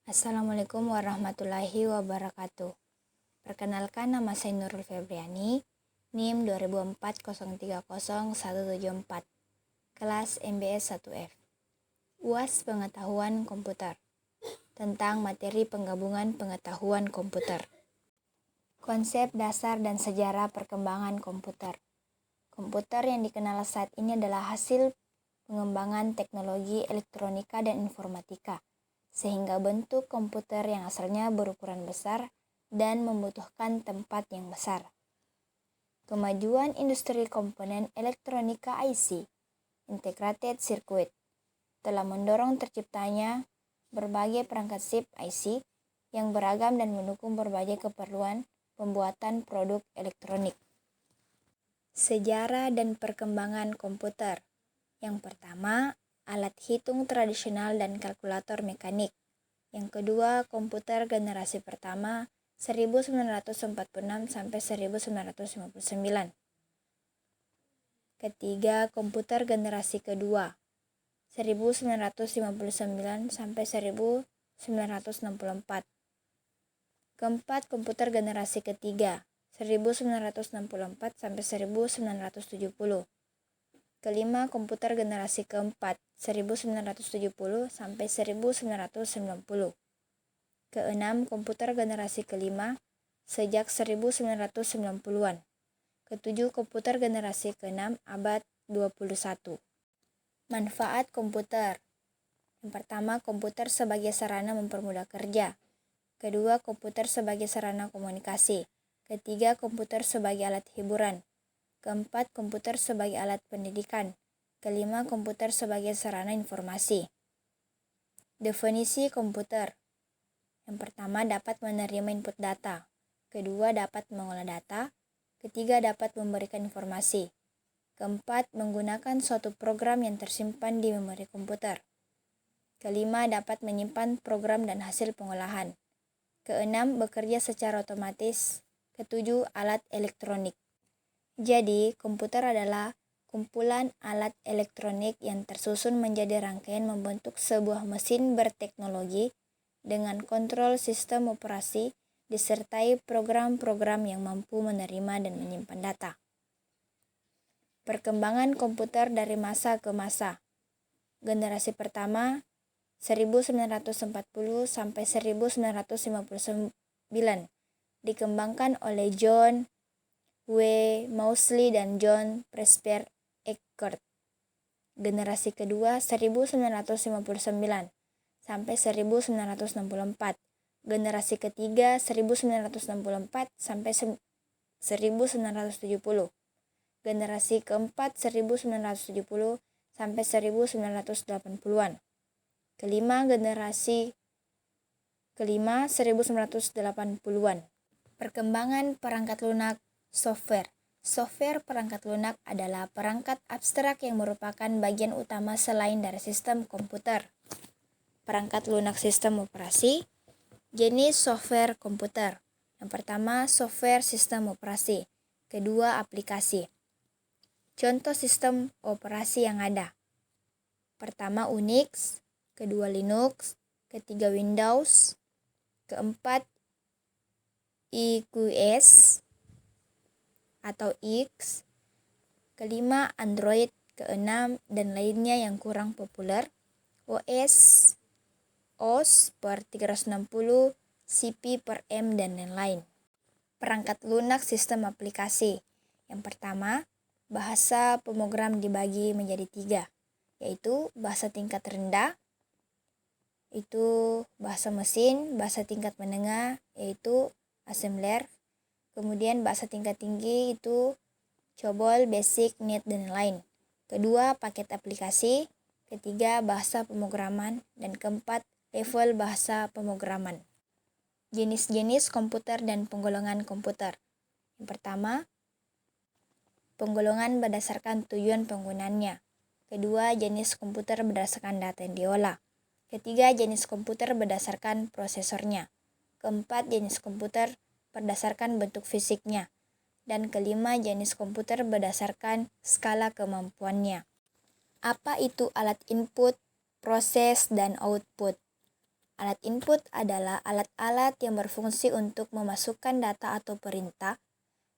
Assalamualaikum warahmatullahi wabarakatuh. Perkenalkan, nama saya Nurul Febriani, NIM 2004030174, kelas MBS 1F. UAS Pengetahuan Komputer, tentang materi penggabungan pengetahuan komputer. Konsep dasar dan sejarah perkembangan komputer. Komputer yang dikenal saat ini adalah hasil pengembangan teknologi elektronika dan informatika, sehingga bentuk komputer yang asalnya berukuran besar dan membutuhkan tempat yang besar. Kemajuan industri komponen elektronika IC, Integrated Circuit, telah mendorong terciptanya berbagai perangkat chip IC yang beragam dan mendukung berbagai keperluan pembuatan produk elektronik. Sejarah dan perkembangan komputer. Yang pertama, alat hitung tradisional dan kalkulator mekanik. Yang kedua, komputer generasi pertama 1946 sampai 1959. Ketiga, komputer generasi kedua 1959 sampai 1964. Keempat, komputer generasi ketiga 1964 sampai 1970. Kelima, komputer generasi keempat 1970 sampai 1990. Keenam, komputer generasi kelima sejak 1990-an. Ketujuh, komputer generasi keenam abad 21. Manfaat komputer. Yang pertama, komputer sebagai sarana mempermudah kerja. Kedua, komputer sebagai sarana komunikasi. Ketiga, komputer sebagai alat hiburan. Keempat, komputer sebagai alat pendidikan. Kelima, komputer sebagai sarana informasi. Definisi komputer. Yang pertama, dapat menerima input data. Kedua, dapat mengolah data. Ketiga, dapat memberikan informasi. Keempat, menggunakan suatu program yang tersimpan di memori komputer. Kelima, dapat menyimpan program dan hasil pengolahan. Keenam, bekerja secara otomatis. Ketujuh, alat elektronik. Jadi, komputer adalah kumpulan alat elektronik yang tersusun menjadi rangkaian membentuk sebuah mesin berteknologi dengan kontrol sistem operasi disertai program-program yang mampu menerima dan menyimpan data. Perkembangan komputer dari masa ke masa. Generasi pertama 1940 sampai 1959 dikembangkan oleh John W. Moseley dan John Presper Eckert. Generasi kedua 1959 sampai 1964. Generasi ketiga 1964 sampai 1970. Generasi keempat 1970 sampai 1980-an. Generasi kelima 1980-an. Perkembangan perangkat lunak software. Software perangkat lunak adalah perangkat abstrak yang merupakan bagian utama selain dari sistem komputer. Perangkat lunak sistem operasi. Jenis software komputer. Yang pertama, software sistem operasi. Kedua, aplikasi. Contoh sistem operasi yang ada. Pertama, Unix. Kedua, Linux. Ketiga, Windows. Keempat, IQS atau X. Kelima, Android. Keenam, dan lainnya yang kurang populer, OS per 360, CP per M, dan lain-lain. Perangkat lunak sistem aplikasi. Yang pertama, bahasa pemrogram dibagi menjadi 3, yaitu bahasa tingkat rendah, itu bahasa mesin, bahasa tingkat menengah, yaitu assembler, kemudian bahasa tingkat tinggi itu COBOL, BASIC, NET, dan lain. Kedua, paket aplikasi. Ketiga, bahasa pemrograman. Dan keempat, level bahasa pemrograman. Jenis-jenis komputer dan penggolongan komputer. Yang pertama, penggolongan berdasarkan tujuan penggunaannya. Kedua, jenis komputer berdasarkan data yang diolah. Ketiga, jenis komputer berdasarkan prosesornya. Keempat, jenis komputer berdasarkan bentuk fisiknya. Dan kelima, jenis komputer berdasarkan skala kemampuannya. Apa itu alat input, proses, dan output? Alat input adalah alat-alat yang berfungsi untuk memasukkan data atau perintah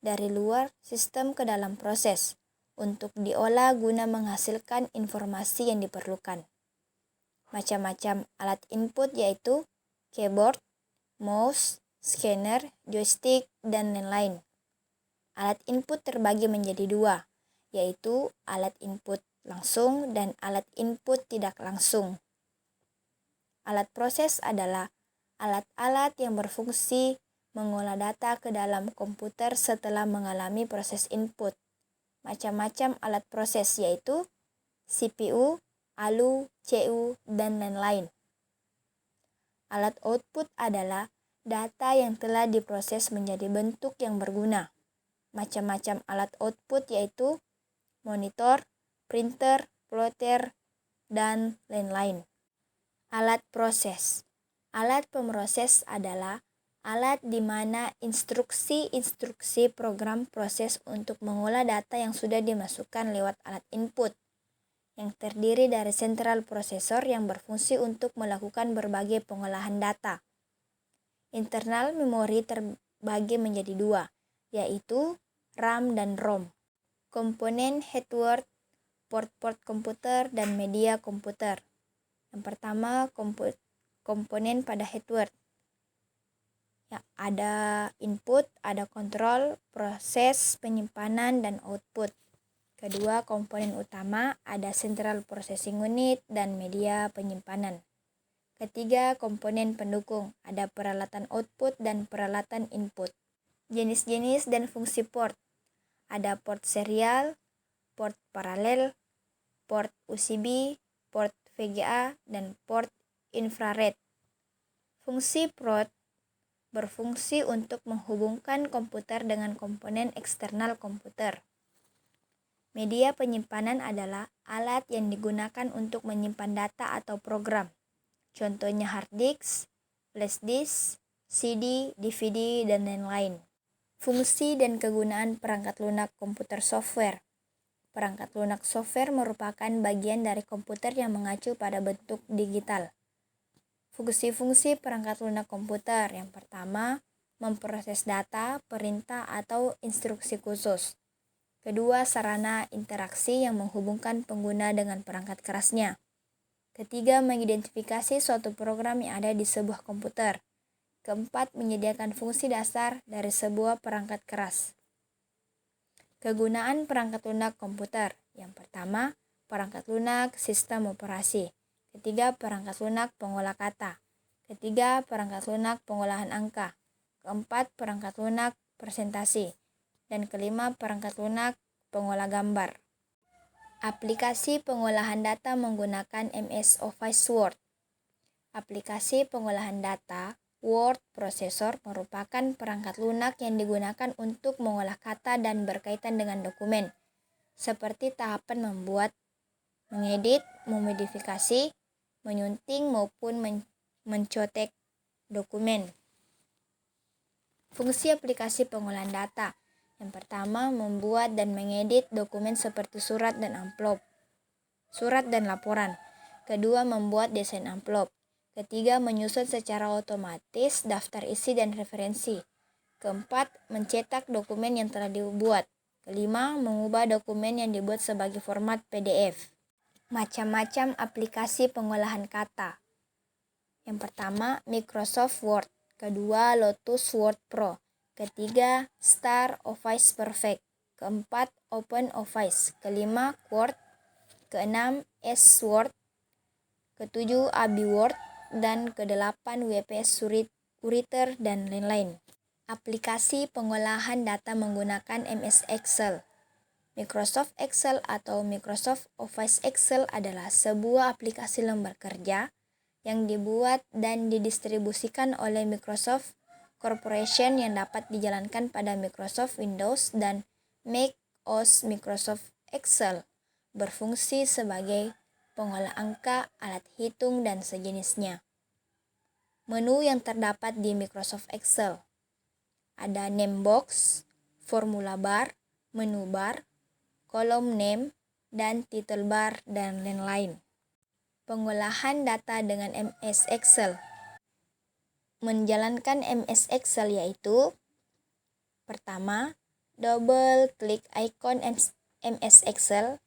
dari luar sistem ke dalam proses untuk diolah guna menghasilkan informasi yang diperlukan. Macam-macam alat input yaitu keyboard, mouse, scanner, joystick, dan lain-lain. Alat input terbagi menjadi dua, yaitu alat input langsung dan alat input tidak langsung. Alat proses adalah alat-alat yang berfungsi mengolah data ke dalam komputer setelah mengalami proses input. Macam-macam alat proses yaitu CPU, ALU, CU, dan lain-lain. Alat output adalah data yang telah diproses menjadi bentuk yang berguna. Macam-macam alat output yaitu monitor, printer, plotter, dan lain-lain. Alat proses. Alat pemroses adalah alat di mana instruksi-instruksi program proses untuk mengolah data yang sudah dimasukkan lewat alat input, yang terdiri dari sentral prosesor yang berfungsi untuk melakukan berbagai pengolahan data. Internal memori terbagi menjadi dua, yaitu RAM dan ROM. Komponen hardware, port-port komputer, dan media komputer. Yang pertama, komponen pada hardware. Ya, ada input, ada kontrol, proses, penyimpanan, dan output. Kedua, komponen utama, ada central processing unit dan media penyimpanan. Ketiga, komponen pendukung, ada peralatan output dan peralatan input. Jenis-jenis dan fungsi port. Ada port serial, port paralel, port USB, port VGA, dan port infrared. Fungsi port berfungsi untuk menghubungkan komputer dengan komponen eksternal komputer. Media penyimpanan adalah alat yang digunakan untuk menyimpan data atau program. Contohnya hard disk, flash disk, CD, DVD, dan lain-lain. Fungsi dan kegunaan perangkat lunak komputer software. Perangkat lunak software merupakan bagian dari komputer yang mengacu pada bentuk digital. Fungsi-fungsi perangkat lunak komputer. Yang pertama, memproses data, perintah, atau instruksi khusus. Kedua, sarana interaksi yang menghubungkan pengguna dengan perangkat kerasnya. Ketiga, mengidentifikasi suatu program yang ada di sebuah komputer. Keempat, menyediakan fungsi dasar dari sebuah perangkat keras. Kegunaan perangkat lunak komputer. Yang pertama, perangkat lunak sistem operasi. Ketiga, perangkat lunak pengolah kata. Ketiga, perangkat lunak pengolahan angka. Keempat, perangkat lunak presentasi. Dan kelima, perangkat lunak pengolah gambar. Aplikasi pengolahan data menggunakan MS Office Word. Aplikasi pengolahan data word processor merupakan perangkat lunak yang digunakan untuk mengolah kata dan berkaitan dengan dokumen, seperti tahapan membuat, mengedit, memodifikasi, menyunting, maupun mencotek dokumen. Fungsi aplikasi pengolahan data. Yang pertama, membuat dan mengedit dokumen seperti surat dan amplop, surat dan laporan. Kedua, membuat desain amplop. Ketiga, menyusun secara otomatis daftar isi dan referensi. Keempat, mencetak dokumen yang telah dibuat. Kelima, mengubah dokumen yang dibuat sebagai format PDF. Macam-macam aplikasi pengolahan kata. Yang pertama, Microsoft Word. Kedua, Lotus Word Pro. Ketiga, Star Office Perfect. Keempat, Open Office. Kelima, Word. Keenam, S Word. Ketujuh, Abi Word. Dan kedelapan, WPS Writer, dan lain-lain. Aplikasi pengolahan data menggunakan MS Excel. Microsoft Excel atau Microsoft Office Excel adalah sebuah aplikasi lembar kerja yang dibuat dan didistribusikan oleh Microsoft Corporation yang dapat dijalankan pada Microsoft Windows dan Mac OS. Microsoft Excel berfungsi sebagai pengolah angka, alat hitung, dan sejenisnya. Menu yang terdapat di Microsoft Excel. Ada name box, formula bar, menu bar, kolom name, dan title bar, dan lain-lain. Pengolahan data dengan MS Excel. menjalankan MS Excel yaitu: pertama, double klik ikon MS Excel,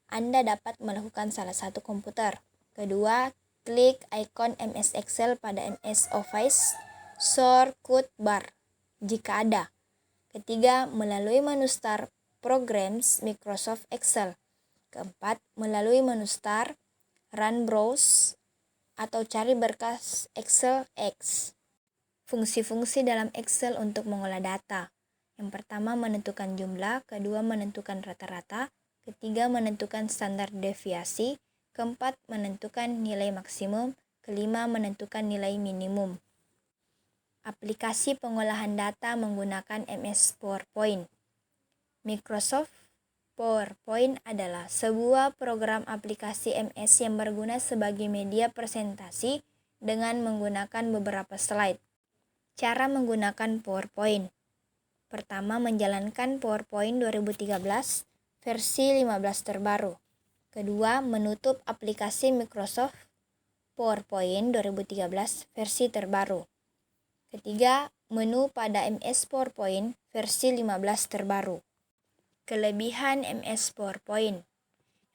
Anda dapat melakukan salah satu komputer. Kedua, klik ikon MS Excel pada MS Office shortcut bar jika ada. Ketiga, melalui menu Start Programs Microsoft Excel. Keempat, melalui menu Start, Run Browse, atau cari berkas Excel X. Fungsi-fungsi dalam Excel untuk mengolah data. Yang pertama, menentukan jumlah. Kedua, menentukan rata-rata. Ketiga, menentukan standar deviasi. Keempat, menentukan nilai maksimum. Kelima, menentukan nilai minimum. Aplikasi pengolahan data menggunakan MS PowerPoint. Microsoft PowerPoint adalah sebuah program aplikasi MS yang berguna sebagai media presentasi dengan menggunakan beberapa slide. Cara menggunakan PowerPoint. Pertama, menjalankan PowerPoint 2013 versi 15 terbaru. Kedua, menutup aplikasi Microsoft PowerPoint 2013 versi terbaru. Ketiga, menu pada MS PowerPoint versi 15 terbaru. Kelebihan MS PowerPoint.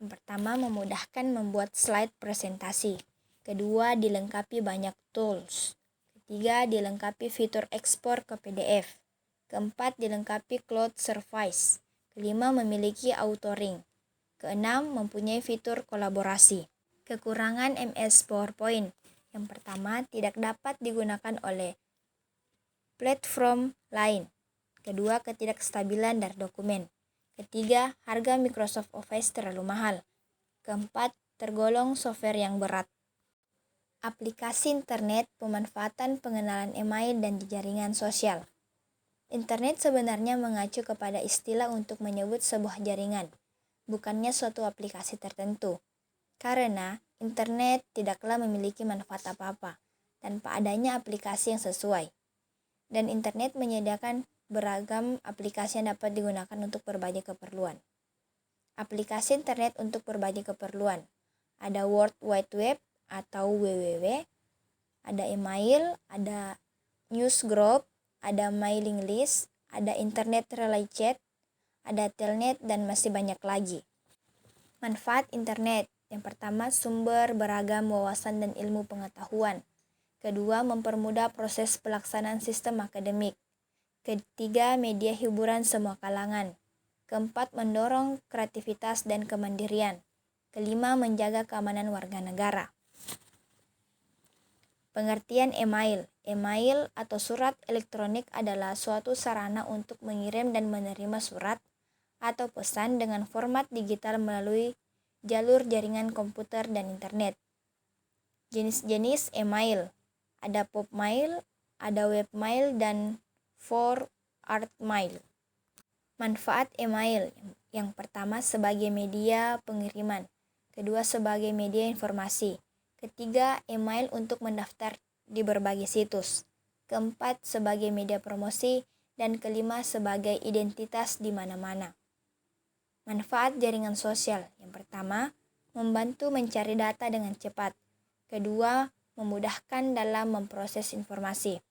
Yang pertama, memudahkan membuat slide presentasi. Kedua, dilengkapi banyak tools. Ketiga, dilengkapi fitur ekspor ke PDF. Keempat, dilengkapi cloud service. Kelima, memiliki authoring. Keenam, mempunyai fitur kolaborasi. Kekurangan MS PowerPoint. Yang pertama, tidak dapat digunakan oleh platform lain. Kedua, ketidakstabilan dari dokumen. Ketiga, harga Microsoft Office terlalu mahal. Keempat, tergolong software yang berat. Aplikasi internet, pemanfaatan pengenalan email dan jaringan sosial. Internet sebenarnya mengacu kepada istilah untuk menyebut sebuah jaringan, bukannya suatu aplikasi tertentu. Karena internet tidaklah memiliki manfaat apa-apa tanpa adanya aplikasi yang sesuai. Dan internet menyediakan beragam aplikasi yang dapat digunakan untuk berbagai keperluan. Aplikasi internet untuk berbagai keperluan. Ada World Wide Web atau WWW, ada email, ada news group, ada mailing list, ada internet relay chat, ada telnet, dan masih banyak lagi. Manfaat internet. Yang pertama, sumber beragam wawasan dan ilmu pengetahuan. Kedua, mempermudah proses pelaksanaan sistem akademik. Ketiga, media hiburan semua kalangan. Keempat, mendorong kreativitas dan kemandirian. Kelima, menjaga keamanan warga negara. Pengertian email. Email atau surat elektronik adalah suatu sarana untuk mengirim dan menerima surat atau pesan dengan format digital melalui jalur jaringan komputer dan internet. Jenis-jenis email. Ada pop mail, ada webmail, dan forward mail. Manfaat email. Yang pertama, sebagai media pengiriman. Kedua, sebagai media informasi. Ketiga, email untuk mendaftar di berbagai situs. Keempat, sebagai media promosi. Dan kelima, sebagai identitas di mana-mana. Manfaat jaringan sosial. Yang pertama, membantu mencari data dengan cepat. Kedua, memudahkan dalam memproses informasi.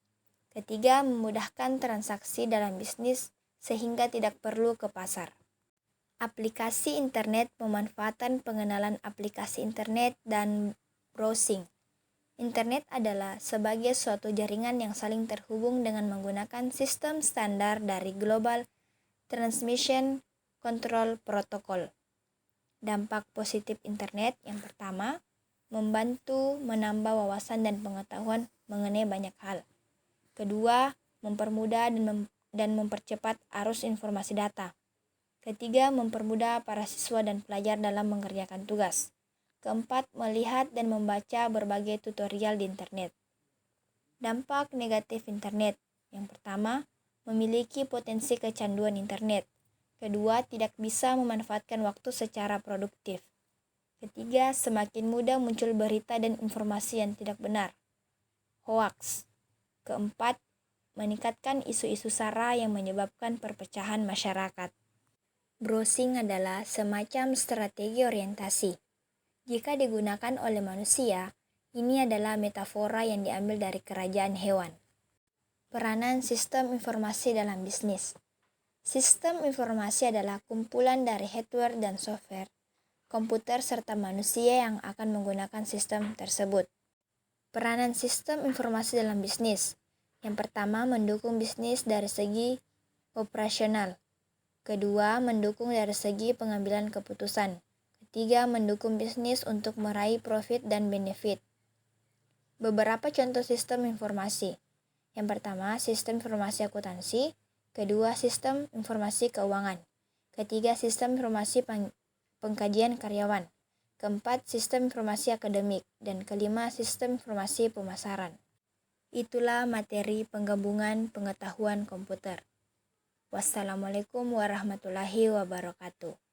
Ketiga, memudahkan transaksi dalam bisnis sehingga tidak perlu ke pasar. Aplikasi internet, pemanfaatan pengenalan aplikasi internet dan browsing. Internet adalah sebagai suatu jaringan yang saling terhubung dengan menggunakan sistem standar dari Global Transmission Control Protocol. Dampak positif internet. Yang pertama, membantu menambah wawasan dan pengetahuan mengenai banyak hal. Kedua, mempermudah dan mempercepat arus informasi data. Ketiga, mempermudah para siswa dan pelajar dalam mengerjakan tugas. Keempat, melihat dan membaca berbagai tutorial di internet. Dampak negatif internet. Yang pertama, memiliki potensi kecanduan internet. Kedua, tidak bisa memanfaatkan waktu secara produktif. Ketiga, semakin mudah muncul berita dan informasi yang tidak benar. Hoax. Keempat, meningkatkan isu-isu sara yang menyebabkan perpecahan masyarakat. Browsing adalah semacam strategi orientasi. Jika digunakan oleh manusia, Ini adalah metafora yang diambil dari kerajaan hewan. Peranan sistem informasi dalam bisnis. Sistem informasi adalah kumpulan dari hardware dan software, komputer serta manusia yang akan menggunakan sistem tersebut. Peranan sistem informasi dalam bisnis. Yang pertama, mendukung bisnis dari segi operasional. Kedua, mendukung dari segi pengambilan keputusan. Ketiga, mendukung bisnis untuk meraih profit dan benefit. Beberapa contoh sistem informasi. Yang pertama, sistem informasi akuntansi. Kedua, sistem informasi keuangan. Ketiga, sistem informasi pengkajian karyawan. Keempat, sistem informasi akademik. Dan kelima, sistem informasi pemasaran. Itulah materi penggabungan pengetahuan komputer. Wassalamualaikum warahmatullahi wabarakatuh.